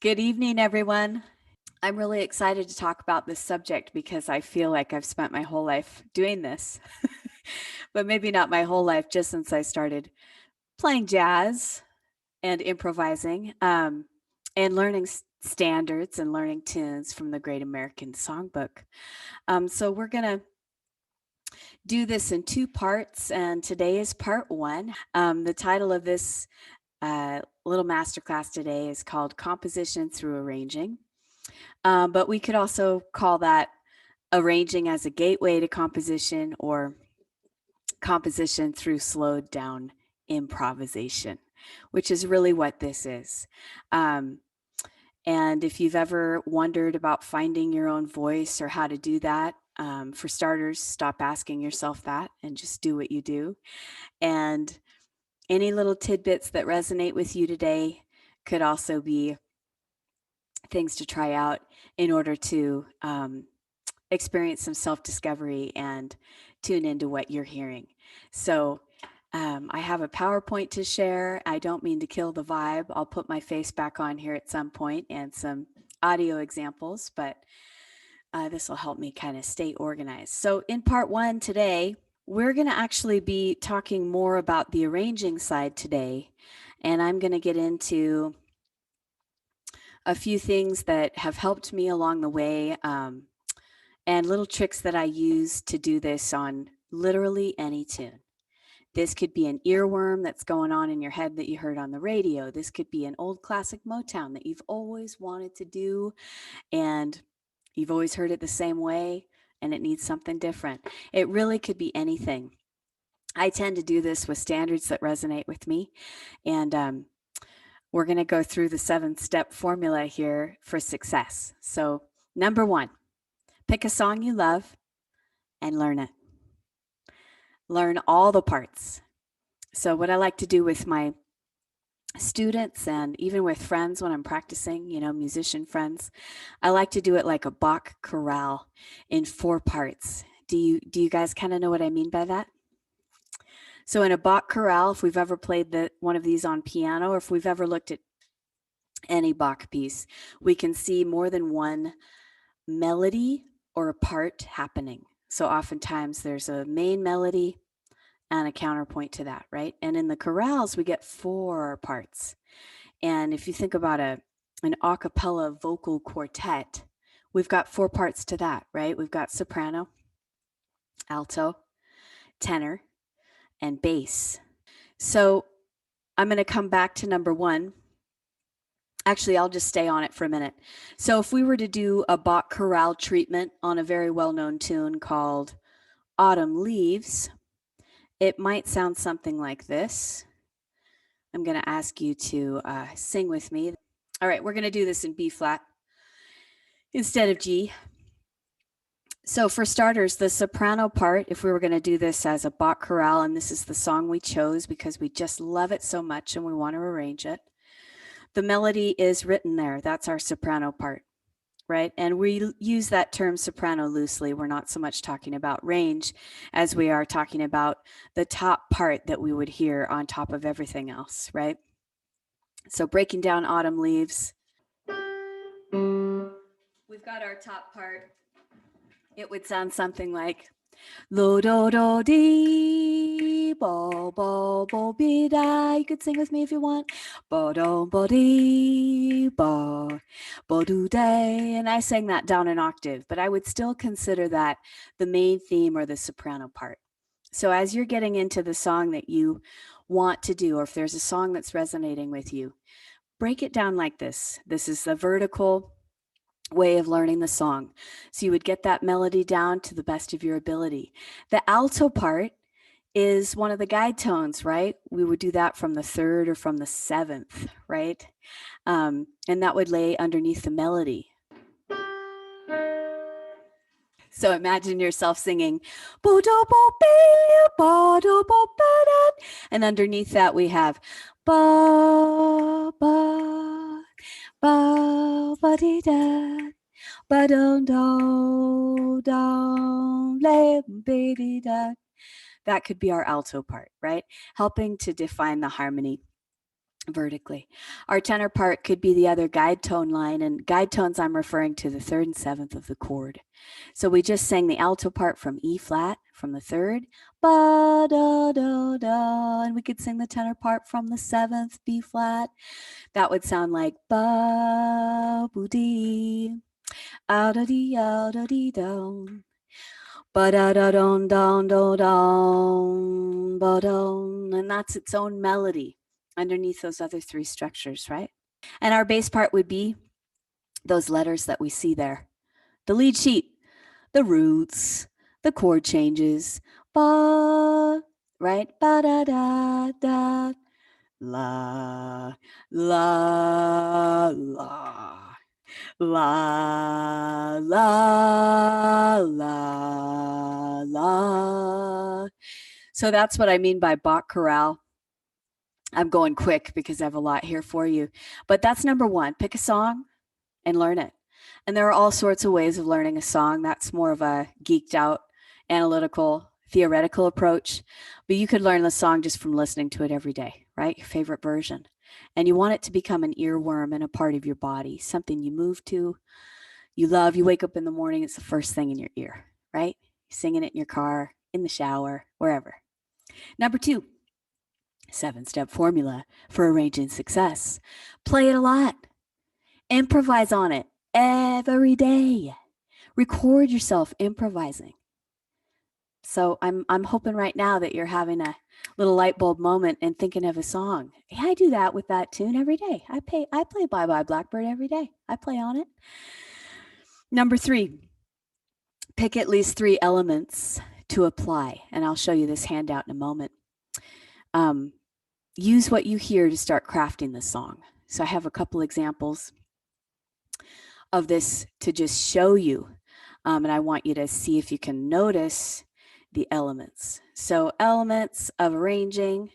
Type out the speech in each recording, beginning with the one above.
Good evening, everyone. I'm really excited to talk about this subject because I feel like I've spent my whole life doing this, but maybe not my whole life, just since I started playing jazz and improvising and learning standards and learning tunes from the Great American Songbook. So we're going to do this in two parts, and today is part one. The title of this little masterclass today is called Composition Through Arranging. But we could also call that arranging as a gateway to composition or composition through slowed down improvisation, which is really what this is. And if you've ever wondered about finding your own voice or how to do that, for starters, stop asking yourself that and just do what you do. And any little tidbits that resonate with you today could also be things to try out in order to experience some self-discovery and tune into what you're hearing. So I have a PowerPoint to share. I don't mean to kill the vibe. I'll put my face back on here at some point and some audio examples, but this will help me kind of stay organized. So in part one today, we're going to actually be talking more about the arranging side today, and I'm going to get into a few things that have helped me along the way and little tricks that I use to do this on literally any tune. This could be an earworm that's going on in your head that you heard on the radio. This could be an old classic Motown that you've always wanted to do and you've always heard it the same way and it needs something different. It really could be anything. I tend to do this with standards that resonate with me, and we're going to go through the 7-step formula here for success. So, number one, pick a song you love and learn it. Learn all the parts. So what I like to do with my students and even with friends when I'm practicing, musician friends, I like to do it like a Bach chorale in 4 parts. Do you guys kind of know what I mean by that? So in a Bach chorale, if we've ever played one of these on piano, or if we've ever looked at any Bach piece, we can see more than one melody or a part happening. So oftentimes there's a main melody and a counterpoint to that, right? And in the chorales, we get 4 parts. And if you think about an a cappella vocal quartet, we've got 4 parts to that, right? We've got soprano, alto, tenor, and bass. So I'm going to come back to number 1. Actually, I'll just stay on it for a minute. So if we were to do a Bach chorale treatment on a very well-known tune called Autumn Leaves, it might sound something like this. I'm going to ask you to sing with me. All right, we're going to do this in B flat instead of G. So for starters, the soprano part, if we were going to do this as a Bach chorale, and this is the song we chose because we just love it so much and we want to arrange it, the melody is written there. That's our soprano part, right? And we use that term soprano loosely. We're not so much talking about range as we are talking about the top part that we would hear on top of everything else, right? So breaking down Autumn Leaves, we've got our top part. It would sound something like lo do do dee bo bo bo be da. You could sing with me if you want. Bo do bo dee bo bo do day. And I sang that down an octave, but I would still consider that the main theme or the soprano part. So as you're getting into the song that you want to do, or if there's a song that's resonating with you, break it down like this. This is the vertical way of learning the song. So you would get that melody down to the best of your ability. The alto part is one of the guide tones, right? We would do that from the 3rd or from the 7th, right? And that would lay underneath the melody. So imagine yourself singing, and underneath that we have ba ba ba ba dee da ba dum dum dum le be dee da. That could be our alto part, right? Helping to define the harmony vertically. Our tenor part could be the other guide tone line, and guide tones, I'm referring to the 3rd and 7th of the chord. So we just sang the alto part from E flat from the 3rd, ba da da da, and we could sing the tenor part from the 7th, B flat. That would sound like ba boo dee, ah da dee down. Ba da da don don do don ba don, and that's its own melody underneath those other 3 structures, right? And our bass part would be those letters that we see there. The lead sheet, the roots, the chord changes, ba, right? Ba da da da, la, la, la. La, la, la, la. So that's what I mean by Bach chorale. I'm going quick because I have a lot here for you. But that's number 1. Pick a song and learn it. And there are all sorts of ways of learning a song. That's more of a geeked out, analytical, theoretical approach. But you could learn the song just from listening to it every day, right? Your favorite version. And you want it to become an earworm and a part of your body, something you move to, you love. You wake up in the morning, it's the first thing in your ear, right? You're singing it in your car, in the shower, wherever. Number 2, 7-step formula for arranging success. Play it a lot. Improvise on it every day. Record yourself improvising. So I'm hoping right now that you're having a little light bulb moment and thinking of a song. Yeah, I do that with that tune every day. I play Bye Bye Blackbird every day. I play on it. Number 3, pick at least 3 elements to apply. And I'll show you this handout in a moment. Use what you hear to start crafting the song. So I have a couple examples of this to just show you. And I want you to see if you can notice the elements. So elements of arranging,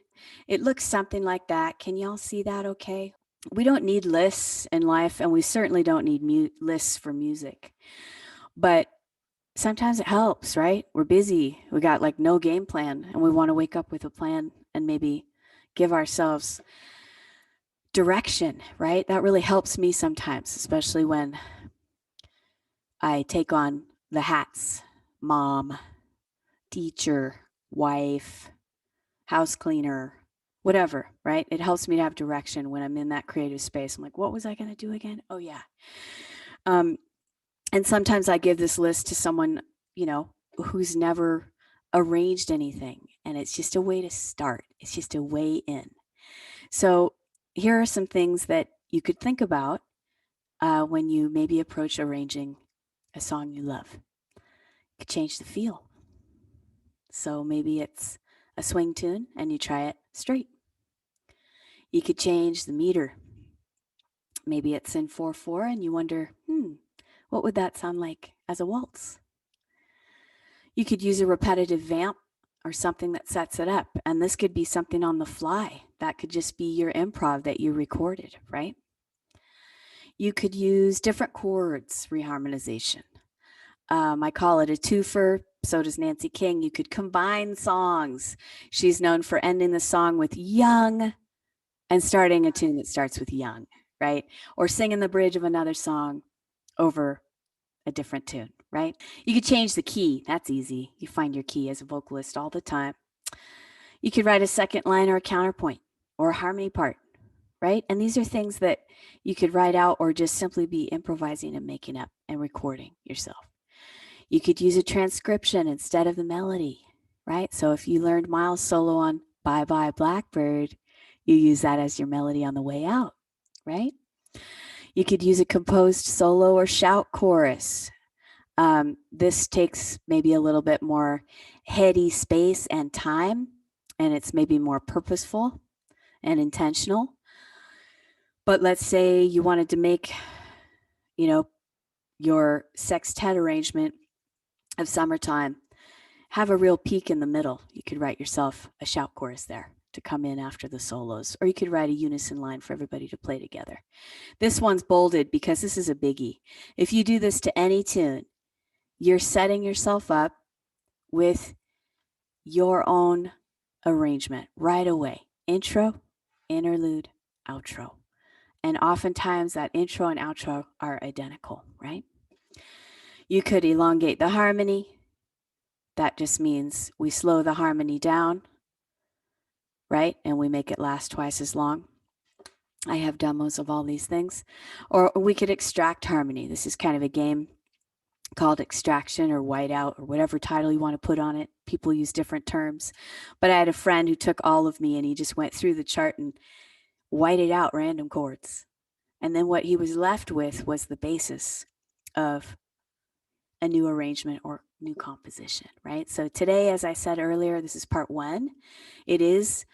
it looks something like that. Can y'all see that okay? We don't need lists in life, and we certainly don't need lists for music. But sometimes it helps, right? We're busy. We got like no game plan, and we want to wake up with a plan and maybe give ourselves direction, right? That really helps me sometimes, especially when I take on the hats, mom, teacher, wife, house cleaner, whatever, right? It helps me to have direction when I'm in that creative space. I'm like, what was I going to do again? Oh, yeah. And sometimes I give this list to someone, who's never arranged anything. And it's just a way to start. It's just a way in. So here are some things that you could think about when you maybe approach arranging a song you love. You could change the feel. So maybe it's a swing tune and you try it straight. You could change the meter. Maybe it's in 4/4 and you wonder, what would that sound like as a waltz? You could use a repetitive vamp or something that sets it up. And this could be something on the fly. That could just be your improv that you recorded, right? You could use different chords, reharmonization. I call it a twofer. So does Nancy King. You could combine songs. She's known for ending the song with young and starting a tune that starts with young, right? Or singing the bridge of another song over a different tune, right? You could change the key. That's easy. You find your key as a vocalist all the time. You could write a second line or a counterpoint or a harmony part, right? And these are things that you could write out or just simply be improvising and making up and recording yourself. You could use a transcription instead of the melody, right? So if you learned Miles' solo on Bye Bye Blackbird, you use that as your melody on the way out, right? You could use a composed solo or shout chorus. This takes maybe a little bit more heady space and time, and it's maybe more purposeful and intentional. But let's say you wanted to make, your sextet arrangement of Summertime have a real peak in the middle. You could write yourself a shout chorus there to come in after the solos, or you could write a unison line for everybody to play together. This one's bolded because this is a biggie. If you do this to any tune, you're setting yourself up with your own arrangement right away. Intro, interlude, outro. And oftentimes that intro and outro are identical, right? You could elongate the harmony. That just means we slow the harmony down, right? And we make it last twice as long. I have demos of all these things. Or we could extract harmony. This is kind of a game called extraction or whiteout or whatever title you want to put on it. People use different terms. But I had a friend who took all of me and he just went through the chart and whited out random chords. And then what he was left with was the basis of a new arrangement or new composition, right? So today, as I said earlier, this is part 1. It is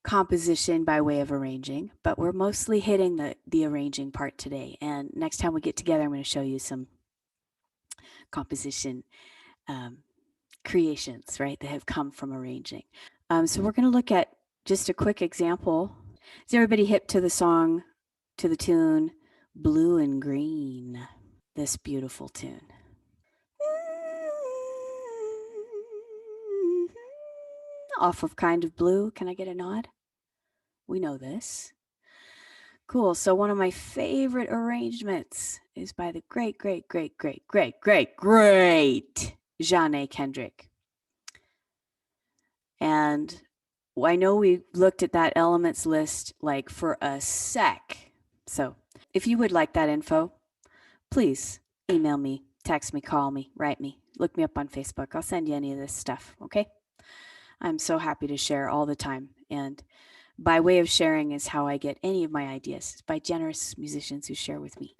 composition by way of arranging, but we're mostly hitting the arranging part today. And next time we get together, I'm going to show you some composition creations, right, that have come from arranging. So we're going to look at just a quick example. Is everybody hip to the song, to the tune, Blue and Green? This beautiful tune. Off of Kind of Blue. Can I get a nod? We know this. Cool. So one of my favorite arrangements is by the great Jeanne Kendrick. And I know we looked at that elements list like for a sec. So if you would like that info, please email me, text me, call me, write me, look me up on Facebook. I'll send you any of this stuff, okay? I'm so happy to share all the time. And by way of sharing is how I get any of my ideas. It's by generous musicians who share with me.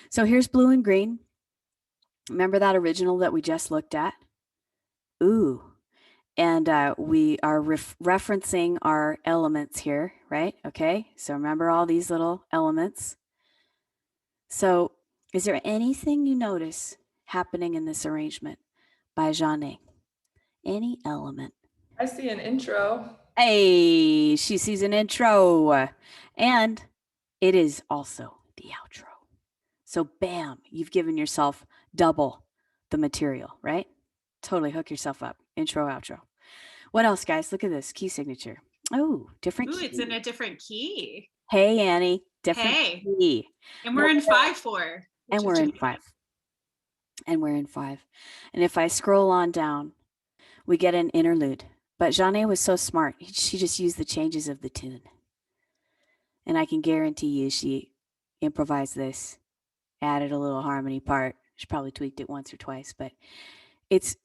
So here's Blue and Green. Remember that original that we just looked at? Ooh. And we are referencing our elements here, right? Okay, so remember all these little elements. So is there anything you notice happening in this arrangement by Jeanne? Any element? I see an intro. Hey, she sees an intro. And it is also the outro. So bam, you've given yourself double the material, right? Totally hook yourself up. Intro, outro. What else, guys? Look at this key signature. Oh, different key. It's in a different key. Hey, Annie. Different key. And we're in 5/4. And we're in 5. And we're in 5. And if I scroll on down, we get an interlude. But Jeanne was so smart. She just used the changes of the tune. And I can guarantee you she improvised this, added a little harmony part. She probably tweaked it once or twice, but it's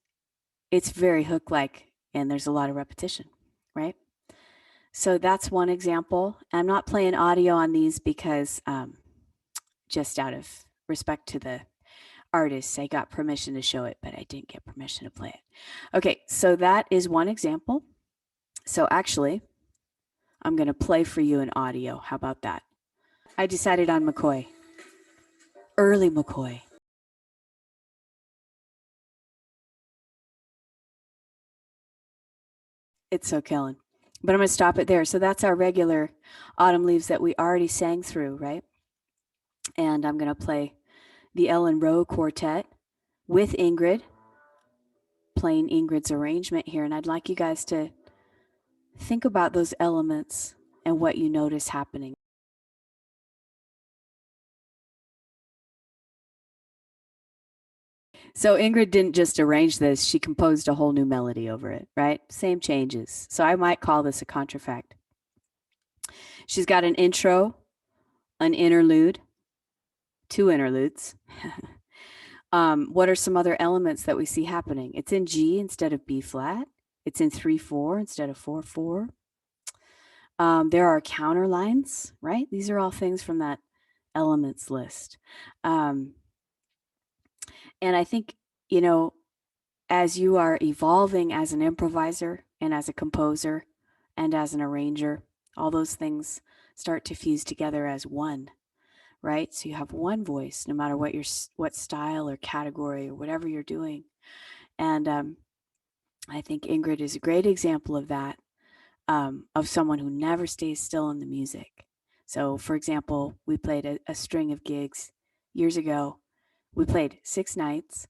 very hook-like, and there's a lot of repetition, right? So that's one example. I'm not playing audio on these because just out of respect to the artists, I got permission to show it, but I didn't get permission to play it. Okay, so that is one example. So actually, I'm going to play for you an audio. How about that? I decided on McCoy. Early McCoy. It's so killing. But I'm going to stop it there. So that's our regular Autumn Leaves that we already sang through, right? And I'm going to play the Ellen Rowe Quartet with Ingrid, playing Ingrid's arrangement here. And I'd like you guys to think about those elements and what you notice happening. So Ingrid didn't just arrange this, she composed a whole new melody over it, right? Same changes. So I might call this a contrafact. She's got an intro, an interlude, 2 interludes. What are some other elements that we see happening? It's in G instead of B flat. It's in 3/4 instead of 4/4. There are counter lines, right? These are all things from that elements list. And I think, you know, as you are evolving as an improviser and as a composer and as an arranger, all those things start to fuse together as one, right? So you have one voice, no matter what style or category or whatever you're doing. And I think Ingrid is a great example of that, of someone who never stays still in the music. So, for example, we played a string of gigs years ago. We played 6 nights,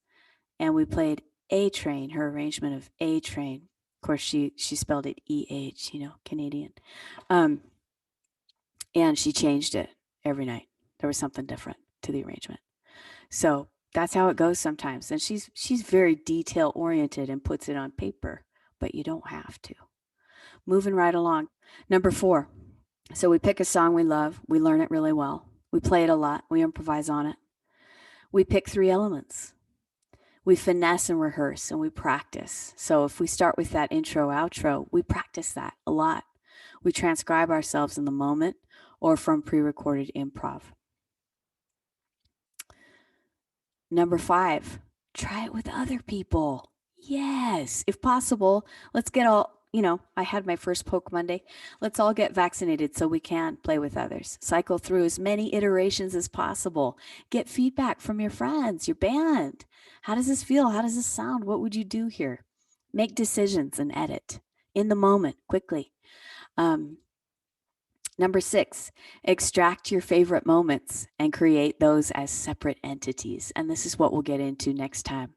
and we played A Train, her arrangement of A Train. Of course, she spelled it E-H, you know, Canadian. And she changed it every night. There was something different to the arrangement. So that's how it goes sometimes. And she's very detail oriented and puts it on paper, but you don't have to. Moving right along. Number 4. So we pick a song we love. We learn it really well. We play it a lot. We improvise on it. We pick 3 elements. We finesse and rehearse and we practice. So if we start with that intro, outro, we practice that a lot. We transcribe ourselves in the moment or from pre-recorded improv. Number 5, try it with other people. Yes, if possible, let's get all, I had my first Poke Monday. Let's all get vaccinated so we can play with others. Cycle through as many iterations as possible. Get feedback from your friends, your band. How does this feel? How does this sound? What would you do here? Make decisions and edit in the moment, quickly. Number 6, extract your favorite moments and create those as separate entities. And this is what we'll get into next time.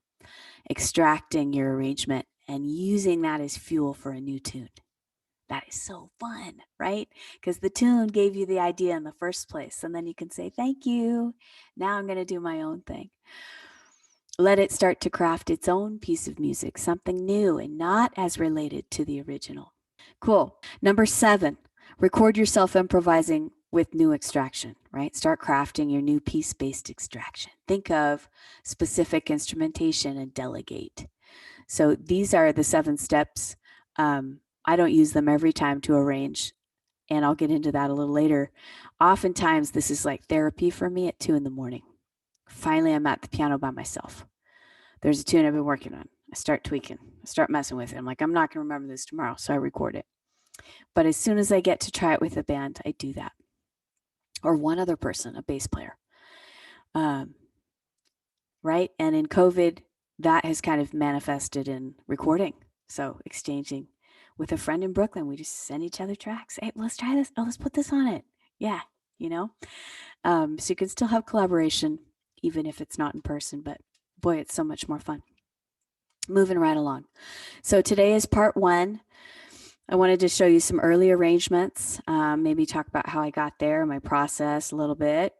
Extracting your arrangement and using that as fuel for a new tune. That is so fun, right? Because the tune gave you the idea in the first place. And then you can say, thank you. Now I'm going to do my own thing. Let it start to craft its own piece of music, something new and not as related to the original. Cool. Number 7, record yourself improvising with new extraction, right? Start crafting your new piece-based extraction. Think of specific instrumentation and delegate. So these are the 7 steps. I don't use them every time to arrange, and I'll get into that a little later. Oftentimes, this is like therapy for me at 2 a.m. Finally, I'm at the piano by myself. There's a tune I've been working on. I start tweaking. I start messing with it. I'm like, I'm not going to remember this tomorrow, so I record it. But as soon as I get to try it with a band, I do that. Or one other person, a bass player. Right? And in COVID, that has kind of manifested in recording. So exchanging with a friend in Brooklyn, we just send each other tracks. Hey, let's try this. Oh, let's put this on it. Yeah, So you can still have collaboration, even if it's not in person. But boy, it's so much more fun. Moving right along. So today is part 1. I wanted to show you some early arrangements, maybe talk about how I got there, my process a little bit.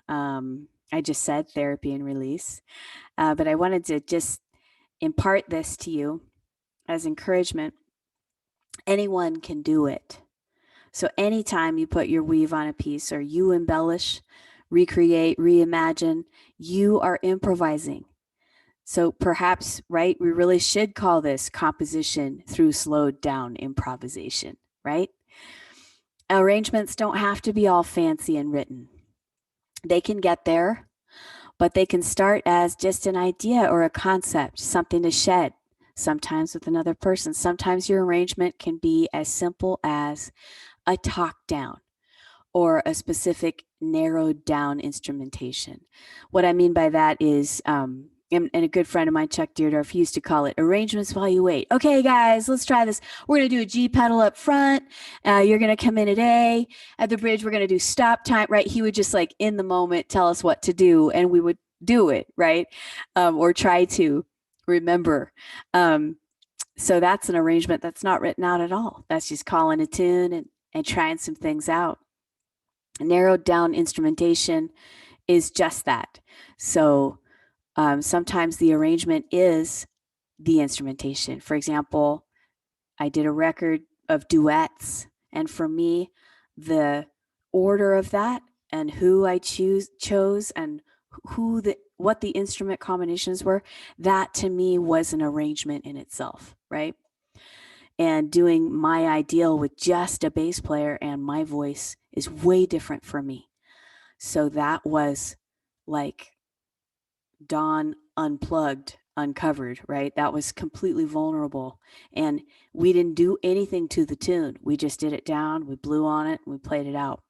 I just said therapy and release, but I wanted to just impart this to you as encouragement. Anyone can do it. So anytime you put your weave on a piece or you embellish, recreate, reimagine, you are improvising. So perhaps, right, we really should call this composition through slowed down improvisation, right? Arrangements don't have to be all fancy and written. They can get there, but they can start as just an idea or a concept, something to shed, sometimes with another person. Sometimes your arrangement can be as simple as a talk down or a specific narrowed down instrumentation. What I mean by that is, and a good friend of mine, Chuck Deardorff, he used to call it arrangements while you wait. Okay, guys, let's try this. We're going to do a G pedal up front. You're going to come in at A. At the bridge, we're going to do stop time, right? He would just like in the moment tell us what to do, and we would do it, right? Or try to remember. So that's an arrangement that's not written out at all. That's just calling a tune and trying some things out. Narrowed down instrumentation is just that. So sometimes the arrangement is the instrumentation. For example, I did a record of duets, and for me, the order of that and who I chose and what the instrument combinations were, that to me was an arrangement in itself, right? And doing my ideal with just a bass player and my voice is way different for me. So that was like Dawn unplugged, uncovered, right? That was completely vulnerable. And we didn't do anything to the tune. We just did it down, we blew on it, and we played it out.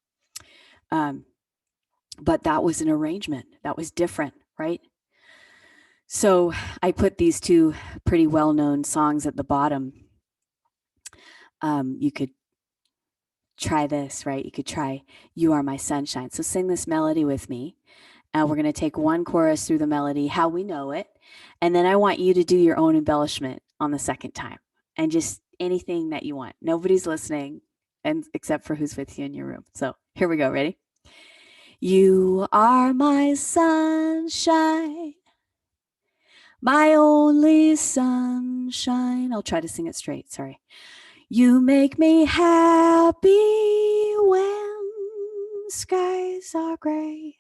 But that was an arrangement. That was different, right? So I put these 2 pretty well-known songs at the bottom. You could try this, right? You could try You Are My Sunshine. So sing this melody with me. We're going to take one chorus through the melody, how we know it. And then I want you to do your own embellishment on the second time and just anything that you want. Nobody's listening. and except for who's with you in your room. So here we go. Ready? You are my sunshine, my only sunshine. I'll try to sing it straight. Sorry. You make me happy when skies are gray.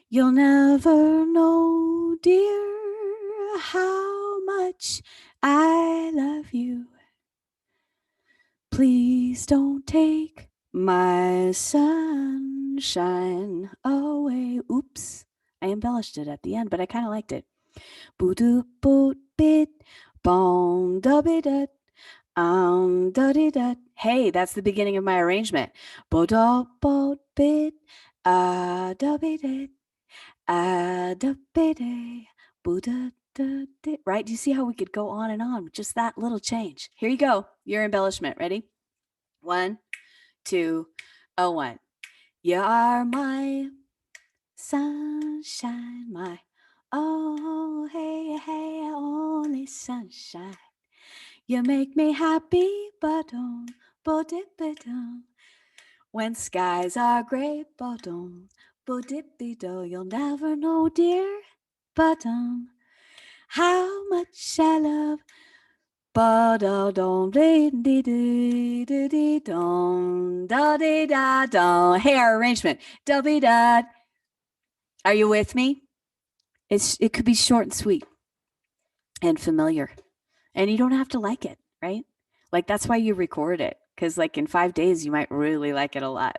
You'll never know, dear, how much I love you. Please don't take my sunshine away. Oops, I embellished it at the end, but I kind of liked it. Boo-doo boot bit bong dubby dut duddy dut. Hey, that's the beginning of my arrangement. Bo-do boat bit dubby dit dubby day boo-da. Right? Do you see how we could go on and on with just that little change? Here you go. Your embellishment. Ready? 1, 2, 1. You are my sunshine, my oh hey hey only sunshine. You make me happy, ba-dum, bo-dip-ba-dum. When skies are gray, ba-dum, bo-dip-be-do. You'll never know, dear, ba-dum, how much I love. Ba-da-dum, dee-dee-dee-dee-dee-dum, da-dee-da-dum. Hey, our arrangement. Da-be-da. Are you with me? It could be short and sweet and familiar. And you don't have to like it, right? Like, that's why you record it. Because, like, in 5 days, you might really like it a lot.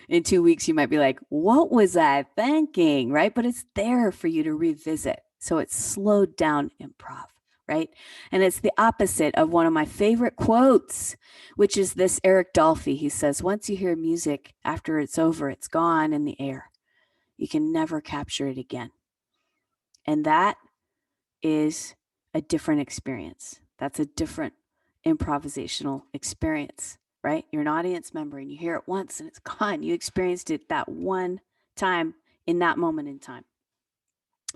In 2 weeks, you might be like, what was I thinking, right? But it's there for you to revisit. So it's slowed down improv, right? And it's the opposite of one of my favorite quotes, which is this Eric Dolphy. He says, once you hear music, after it's over, it's gone in the air. You can never capture it again. And that is a different experience. That's a different improvisational experience, right? You're an audience member and you hear it once and it's gone. You experienced it that one time in that moment in time.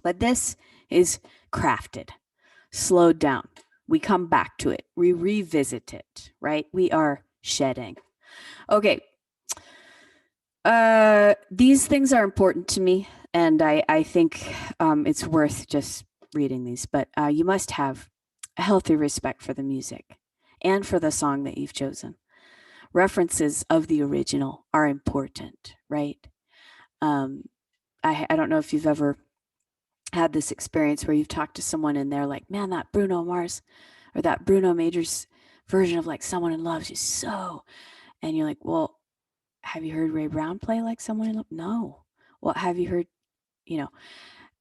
But this is crafted, slowed down. We come back to it. We revisit it, right? We are shedding. Okay. These things are important to me, and I think it's worth just reading these, but you must have a healthy respect for the music and for the song that you've chosen. References of the original are important, right? I don't know if you've ever had this experience where you've talked to someone and they're like, man, that Bruno Mars or that Bruno Major's version of like Someone in Love is so, and you're like, well, have you heard Ray Brown play like Someone in Love? No. Well, have you heard,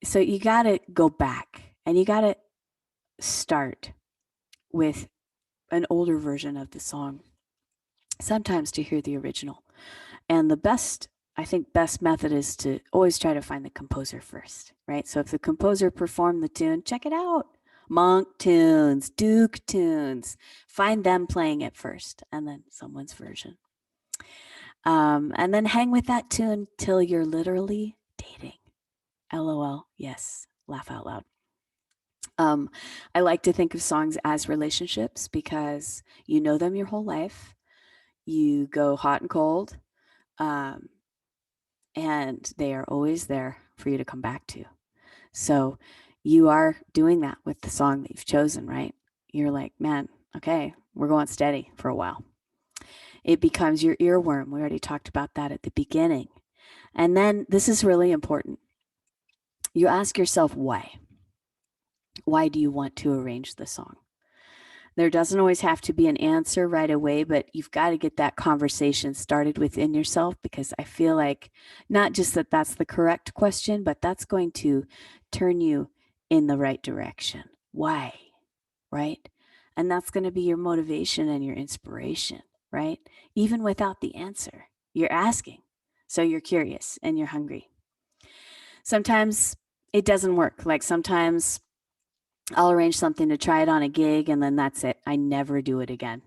so you got to go back and you got to start with an older version of the song, sometimes to hear the original. And the best method is to always try to find the composer first, right? So if the composer performed the tune, check it out. Monk tunes, Duke tunes, find them playing it first and then someone's version. And then hang with that tune till you're literally dating. LOL, yes, laugh out loud. I like to think of songs as relationships because you know them your whole life. You go hot and cold, and they are always there for you to come back to. So you are doing that with the song that you've chosen, right? You're like, man, okay, we're going steady for a while. It becomes your earworm. We already talked about that at the beginning. And then this is really important. You ask yourself why. Why do you want to arrange the song? There doesn't always have to be an answer right away, but you've got to get that conversation started within yourself, because I feel like not just that that's the correct question, but that's going to turn you in the right direction. Why? Right? And that's going to be your motivation and your inspiration, right? Even without the answer, you're asking. So you're curious and you're hungry. Sometimes it doesn't work. Like sometimes I'll arrange something to try it on a gig and then that's it. I never do it again.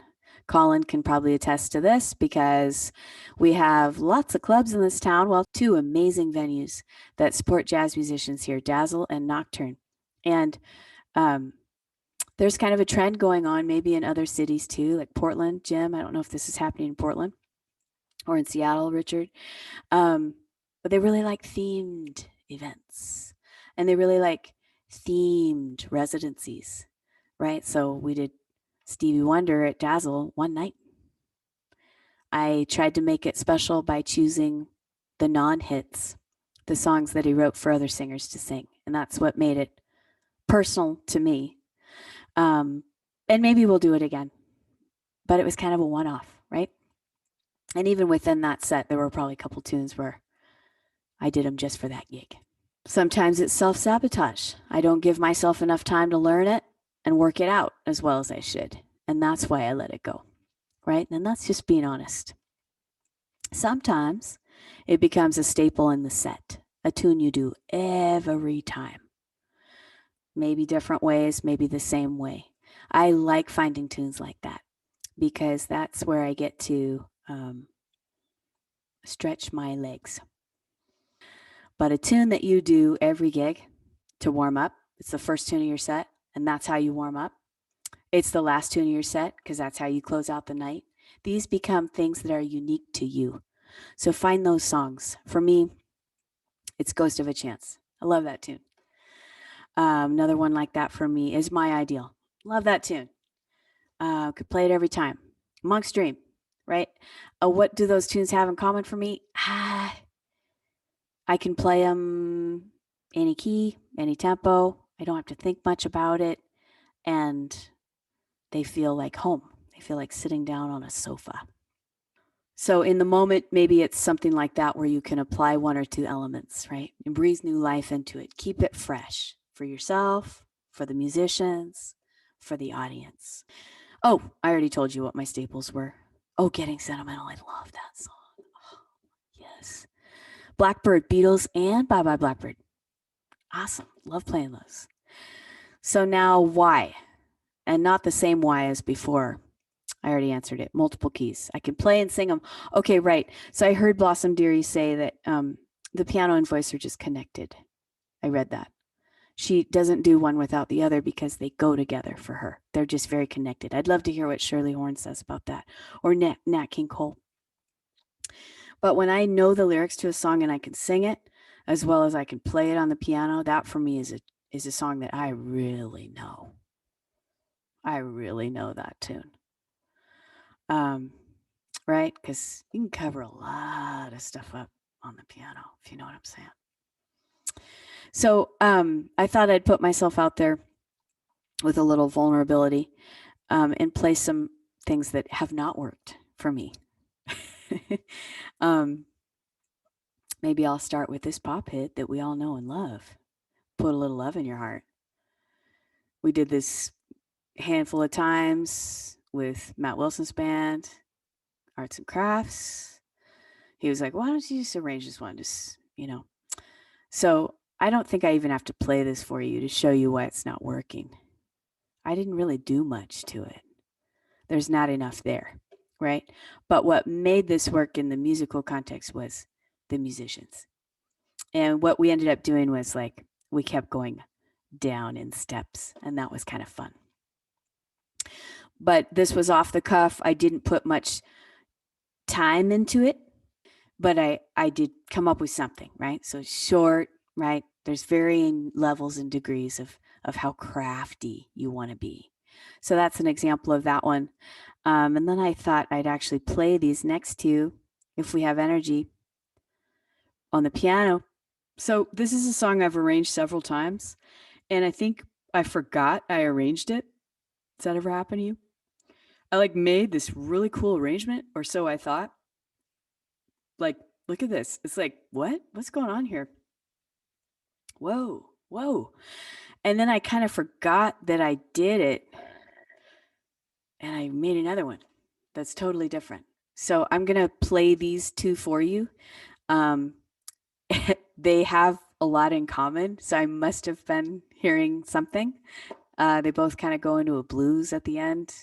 Colin can probably attest to this because we have lots of clubs in this town. Well, 2 amazing venues that support jazz musicians here, Dazzle and Nocturne. And There's kind of a trend going on maybe in other cities too, like Portland, Jim. I don't know if this is happening in Portland or in Seattle, Richard. But they really like themed events and they really like themed residencies, right? So we did Stevie Wonder at Dazzle one night. I tried to make it special by choosing the non-hits, the songs that he wrote for other singers to sing. And that's what made it personal to me. And maybe we'll do it again, but it was kind of a one-off, right? And even within that set, there were probably a couple tunes where I did them just for that gig. Sometimes it's self-sabotage. I don't give myself enough time to learn it and work it out as well as I should. And that's why I let it go, right? And that's just being honest. Sometimes it becomes a staple in the set, a tune you do every time. Maybe different ways, maybe the same way. I like finding tunes like that because that's where I get to stretch my legs. But a tune that you do every gig to warm up, it's the first tune of your set, and that's how you warm up. It's the last tune of your set because that's how you close out the night. These become things that are unique to you. So find those songs. For me, it's Ghost of a Chance. I love that tune. Another one like that for me is My Ideal. Love that tune. Could play it every time. Monk's Dream, right? What do those tunes have in common for me? I can play them any key, any tempo. I don't have to think much about it. And they feel like home. They feel like sitting down on a sofa. So in the moment, maybe it's something like that where you can apply one or two elements, right? And breathe new life into it. Keep it fresh for yourself, for the musicians, for the audience. Oh, I already told you what my staples were. Oh, Getting Sentimental. I love that song. Oh, yes. Blackbird, Beatles, and Bye Bye Blackbird. Awesome. Love playing those. So now why? And not the same why as before. I already answered it. Multiple keys. I can play and sing them. Okay, right. So I heard Blossom Dearie say that the piano and voice are just connected. I read that. She doesn't do one without the other because they go together for her. They're just very connected. I'd love to hear what Shirley Horn says about that, or Nat King Cole. But when I know the lyrics to a song and I can sing it, as well as I can play it on the piano, that for me is a song that I really know. I really know that tune. Right? Because you can cover a lot of stuff up on the piano, if you know what I'm saying. So I thought I'd put myself out there with a little vulnerability and play some things that have not worked for me. Maybe I'll start with this pop hit that we all know and love. Put a Little Love in Your Heart. We did this handful of times with Matt Wilson's band, Arts and Crafts. He was like, why don't you just arrange this one? Just, So I don't think I even have to play this for you to show you why it's not working. I didn't really do much to it. There's not enough there, right? But what made this work in the musical context was the musicians. And what we ended up doing was like, we kept going down in steps, and that was kind of fun. But this was off the cuff. I didn't put much time into it, but I did come up with something, right? So short, right? There's varying levels and degrees of how crafty you want to be. So that's an example of that one. And then I thought I'd actually play these next two, if we have energy, on the piano. So this is a song I've arranged several times, and I think I forgot I arranged it. Does that ever happen to you? I made this really cool arrangement, or so I thought. Look at this. It's like, what? What's going on here? Whoa. And then I kind of forgot that I did it, and I made another one that's totally different. So I'm going to play these two for you. They have a lot in common, so I must have been hearing something. They both kind of go into a blues at the end.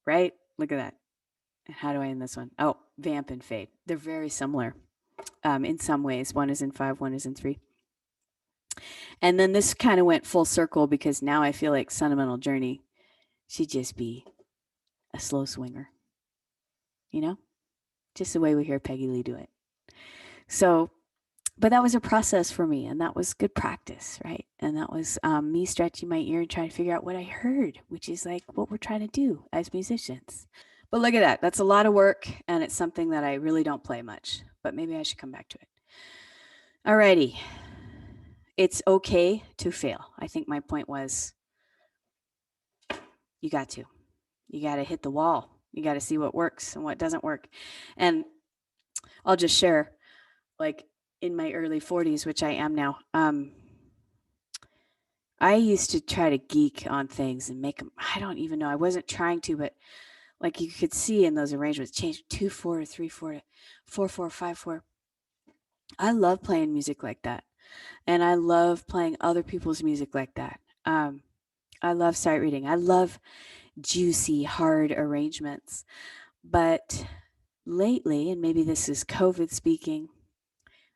Right? Look at that. How do I end this one? Oh, Vamp and Fade. They're very similar in some ways. One is in 5, one is in 3. And then this kind of went full circle because now I feel like Sentimental Journey should just be a slow swinger, you know, just the way we hear Peggy Lee do it. So, but that was a process for me, and that was good practice, right? And that was me stretching my ear and trying to figure out what I heard, which is like what we're trying to do as musicians. But look at that. That's a lot of work, and it's something that I really don't play much, but maybe I should come back to it. Alrighty. It's okay to fail. I think my point was you got to. You got to hit the wall. You got to see what works and what doesn't work. And I'll just share, like in my early 40s, which I am now, I used to try to geek on things and make them, I don't even know. I wasn't trying to, but like you could see in those arrangements, change 2/4 to 3/4 to 4/4, 5/4. I love playing music like that. And I love playing other people's music like that. I love sight reading. I love juicy, hard arrangements. But lately, and maybe this is COVID speaking,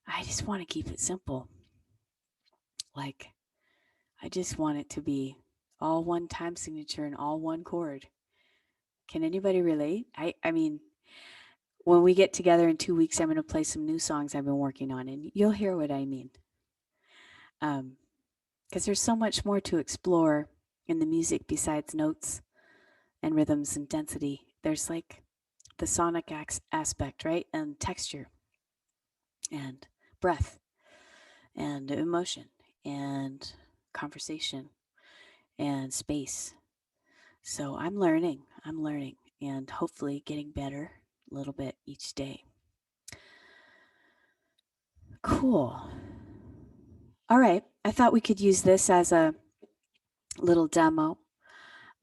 I just want to keep it simple. Like, I just want it to be all one time signature and all one chord. Can anybody relate? I mean, when we get together in 2 weeks, I'm going to play some new songs I've been working on, and you'll hear what I mean. Because there's so much more to explore in the music besides notes and rhythms and density. There's like the sonic aspect, right? And texture and breath and emotion and conversation and space. So I'm learning, and hopefully getting better a little bit each day. Cool. All right. I thought we could use this as a little demo.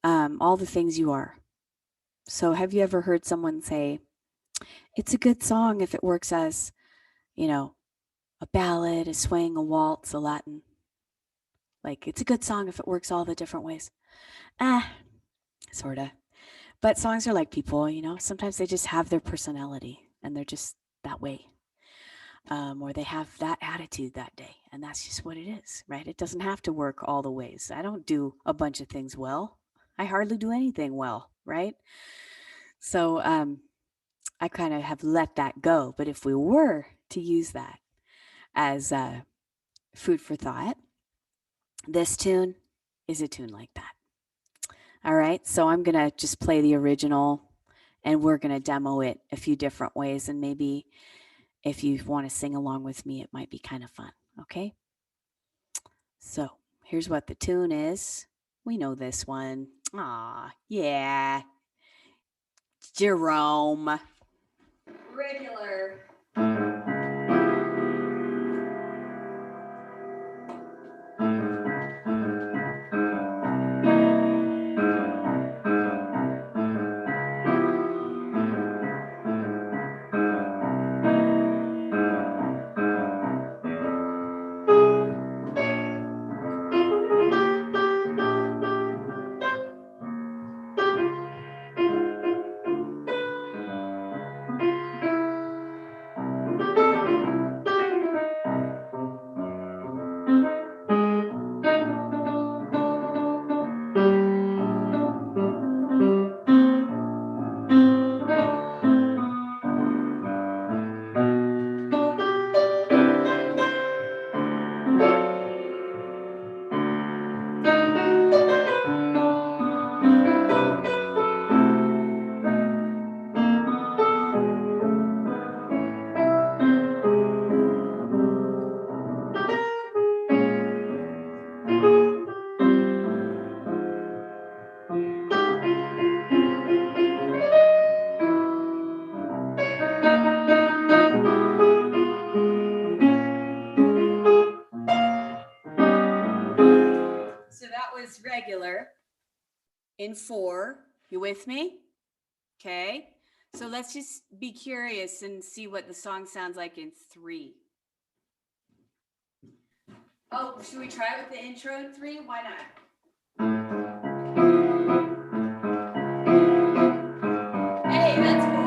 All the things you are. So have you ever heard someone say, it's a good song if it works as, you know, a ballad, a swing, a waltz, a Latin? Like, it's a good song if it works all the different ways. Sorta. But songs are like people, you know, sometimes they just have their personality and they're just that way. Or they have that attitude that day, and that's just what it is, right? It doesn't have to work all the ways. I don't do a bunch of things well. I hardly do anything well, right? So I kind of have let that go. But if we were to use that as food for thought, this tune is a tune like that. All right, so I'm going to just play the original, and we're going to demo it a few different ways, and maybe if you want to sing along with me, it might be kind of fun, okay? So here's what the tune is. We know this one. Aw, yeah. Jerome. Regular. So that was regular in 4. You with me? Okay. So let's just be curious and see what the song sounds like in 3. Oh, should we try with the intro in 3? Why not? Hey, that's cool.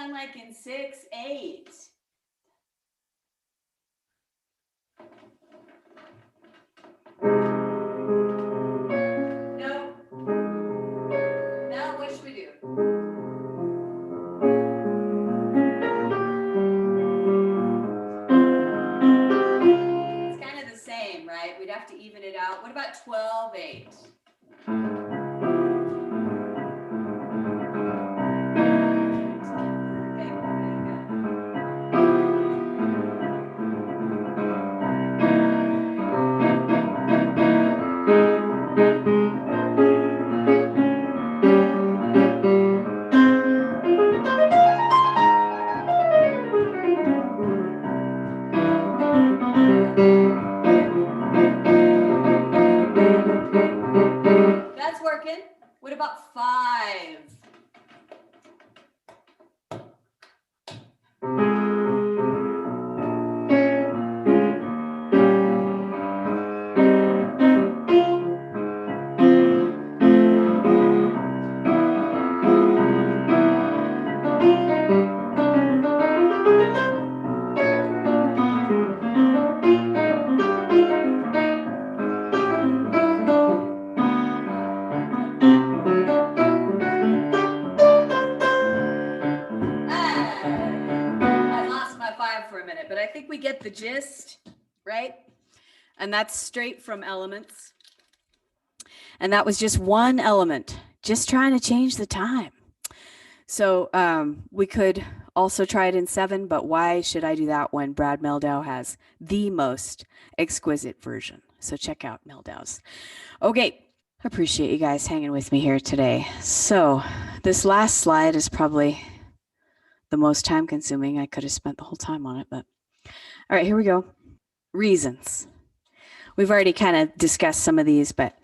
sound like in 6/8. No. Now what should we do? It's kind of the same, right? We'd have to even it out. What about 12/8? That's working. What about 5? I lost my 5 for a minute, but I think we get the gist, right? And that's straight from Elements. And that was just one element, just trying to change the time. So we could also try it in 7, but why should I do that when Brad Meldau has the most exquisite version? So check out Meldau's. Okay, appreciate you guys hanging with me here today. So this last slide is probably the most time consuming. I could have spent the whole time on it, but all right, here we go. Reasons. We've already kind of discussed some of these, but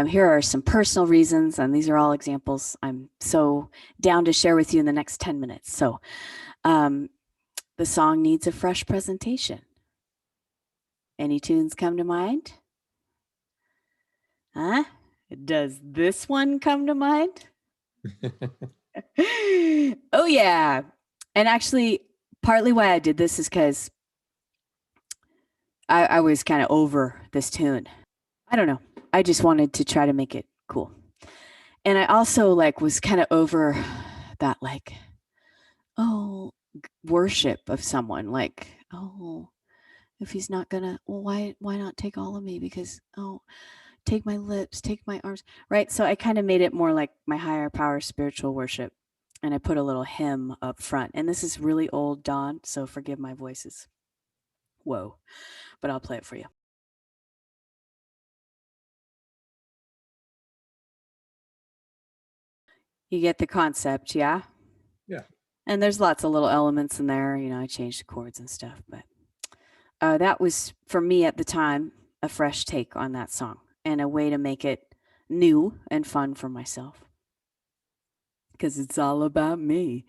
here are some personal reasons, and these are all examples I'm so down to share with you in the next 10 minutes. So the song needs a fresh presentation. Any tunes come to mind? Huh? Does this one come to mind? Oh, yeah. And actually, partly why I did this is because I was kind of over this tune. I don't know. I just wanted to try to make it cool. And I also was kind of over that worship of someone. If he's not gonna, well, why not take all of me? Because, take my lips, take my arms, right? So I kind of made it more like my higher power spiritual worship. And I put a little hymn up front. And this is really old Dawn, so forgive my voices. Whoa. But I'll play it for you. You get the concept, yeah? Yeah. And there's lots of little elements in there. I changed the chords and stuff. But that was, for me at the time, a fresh take on that song and a way to make it new and fun for myself. Because it's all about me.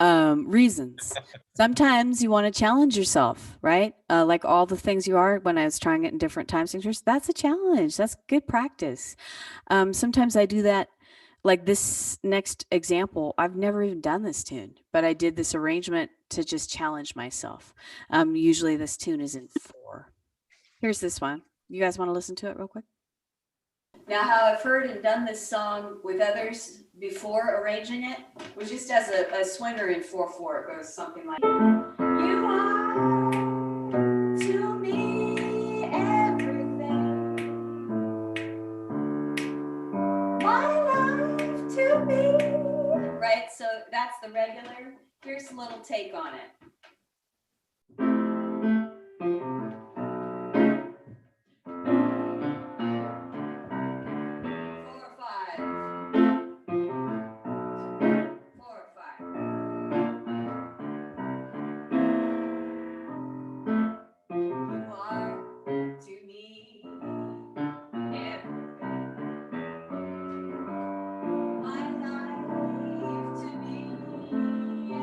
Reasons. Sometimes you want to challenge yourself, right? Like all the things you are when I was trying it in different time signatures. That's a challenge. That's good practice. Sometimes I do that. Like this next example, I've never even done this tune, but I did this arrangement to just challenge myself. Usually this tune is in 4. Here's this one. You guys want to listen to it real quick? Now, how I've heard and done this song with others before arranging it was just as a swinger in 4/4. It goes something like, you are to me everything, my life to me. Right, so that's the regular. Here's a little take on it. 4/5. 4/5. You are to me everything, my life to me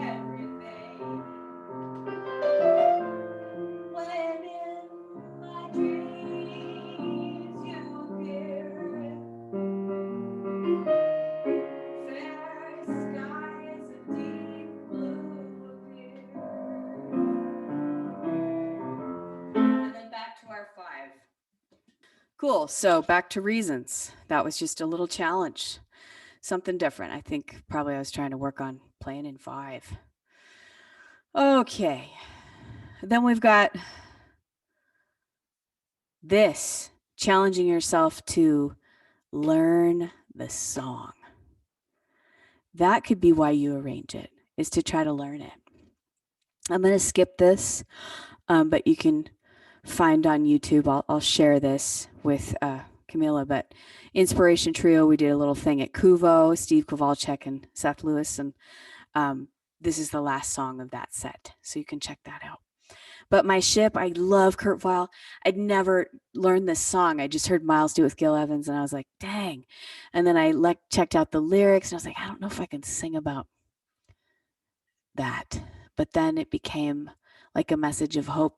everything, Cool. So back to reasons. That was just a little challenge, something different. I think probably I was trying to work on playing in 5. Okay. Then we've got this, challenging yourself to learn the song. That could be why you arrange it, is to try to learn it. I'm going to skip this, but you can find on YouTube. I'll share this with Camilla. But Inspiration Trio, we did a little thing at Kuvo, Steve Kowalczyk and Seth Lewis, and this is the last song of that set, so you can check that out. But My Ship, I love Kurt Weill. I'd never learned this song. I just heard Miles do it with Gil Evans, and I was like, dang. And then I checked out the lyrics, and I was like, I don't know if I can sing about that. But then it became like a message of hope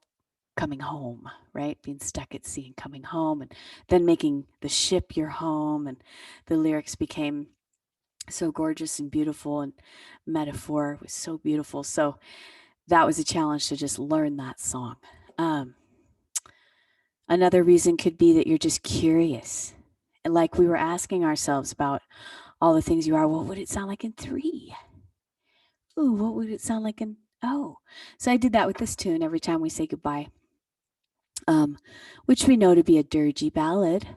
coming home, right? Being stuck at sea and coming home, and then making the ship your home. And the lyrics became so gorgeous and beautiful, and metaphor was so beautiful. So that was a challenge to just learn that song. Another reason could be that you're just curious. And like we were asking ourselves about all the things you are, well, what would it sound like in 3? Ooh, what would it sound like in oh? So I did that with this tune every time we say goodbye, which we know to be a dirgy ballad,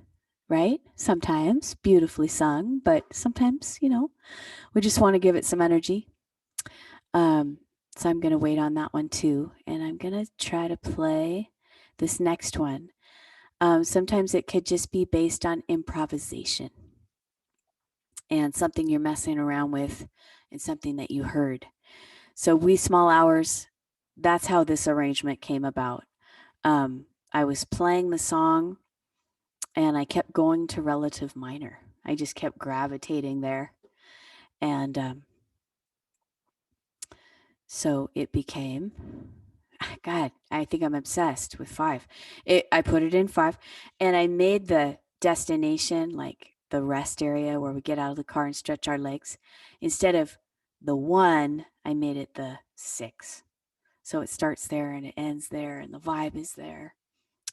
right? Sometimes beautifully sung, but sometimes, we just want to give it some energy. So I'm going to wait on that one too. And I'm going to try to play this next one. Sometimes it could just be based on improvisation and something you're messing around with and something that you heard. So Wee Small Hours, that's how this arrangement came about. I was playing the song and I kept going to relative minor. I just kept gravitating there. And so it became, God, I think I'm obsessed with 5. I put it in 5, and I made the destination, like the rest area where we get out of the car and stretch our legs. Instead of the 1, I made it the 6. So it starts there and it ends there, and the vibe is there.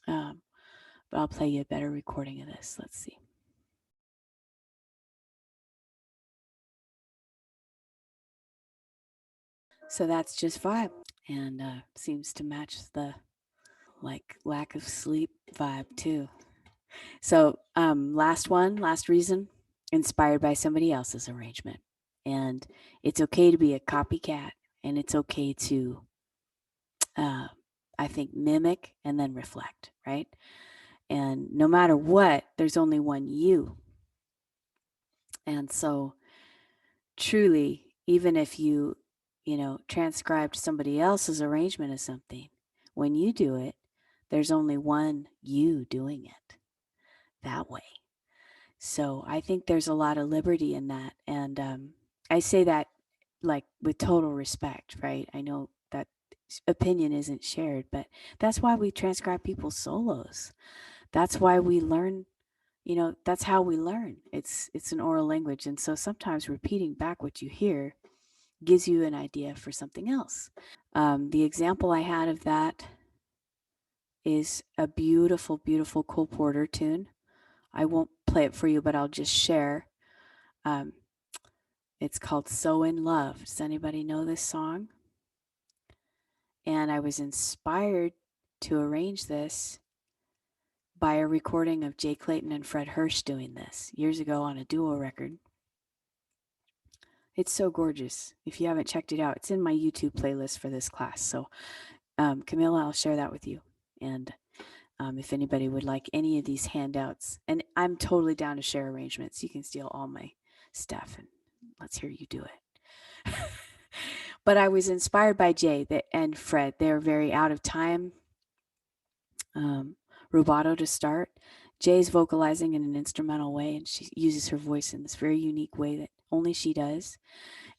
But I'll play you a better recording of this. Let's see. So that's just vibe, and seems to match the lack of sleep vibe too. So last reason, inspired by somebody else's arrangement. And it's okay to be a copycat, and it's okay to, I think, mimic and then reflect, right? And no matter what, there's only one you. And so truly, even if you transcribed somebody else's arrangement of something, when you do it, there's only one you doing it that way. So I think there's a lot of liberty in that. And I say that like with total respect, right? I know that opinion isn't shared, but that's why we transcribe people's solos. That's why we learn, that's how we learn. It's an oral language. And so sometimes repeating back what you hear gives you an idea for something else. The example I had of that is a beautiful, beautiful Cole Porter tune. I won't play it for you, but I'll just share. It's called So in Love. Does anybody know this song? And I was inspired to arrange this by a recording of Jay Clayton and Fred Hirsch doing this years ago on a duo record. It's so gorgeous. If you haven't checked it out, it's in my YouTube playlist for this class. So Camilla, I'll share that with you. And if anybody would like any of these handouts, and I'm totally down to share arrangements. You can steal all my stuff and let's hear you do it. But I was inspired by Jay and Fred. They're very out of time. Rubato to start. Jay's vocalizing in an instrumental way, and she uses her voice in this very unique way that only she does.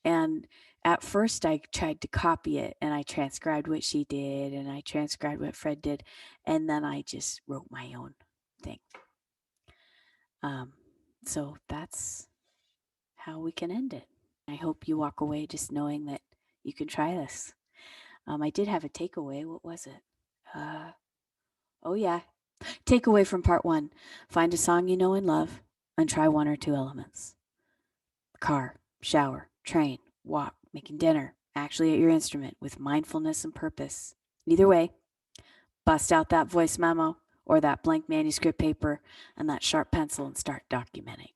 And at first I tried to copy it, and I transcribed what she did, and I transcribed what Fred did, and then I just wrote my own thing. So that's how we can end it. I hope you walk away just knowing that you can try this. I did have a takeaway. What was it? Oh yeah, Takeaway from part 1, find a song you know and love and try 1 or 2 elements. Car, shower, train, walk, making dinner, actually at your instrument with mindfulness and purpose. Either way, bust out that voice memo or that blank manuscript paper and that sharp pencil and start documenting.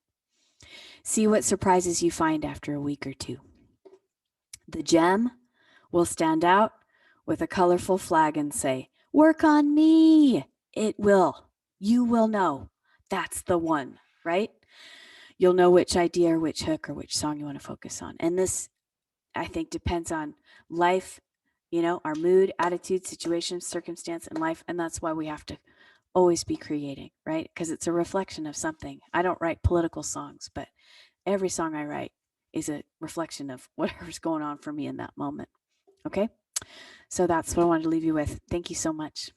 See what surprises you find after a week or 2. The gem will stand out with a colorful flag and say, "Work on me." It will. You will know. That's the one, right? You'll know which idea or which hook or which song you want to focus on. And this, I think, depends on life, our mood, attitude, situation, circumstance in life. And that's why we have to always be creating, right? Because it's a reflection of something. I don't write political songs, but every song I write is a reflection of whatever's going on for me in that moment. Okay? So that's what I wanted to leave you with. Thank you so much.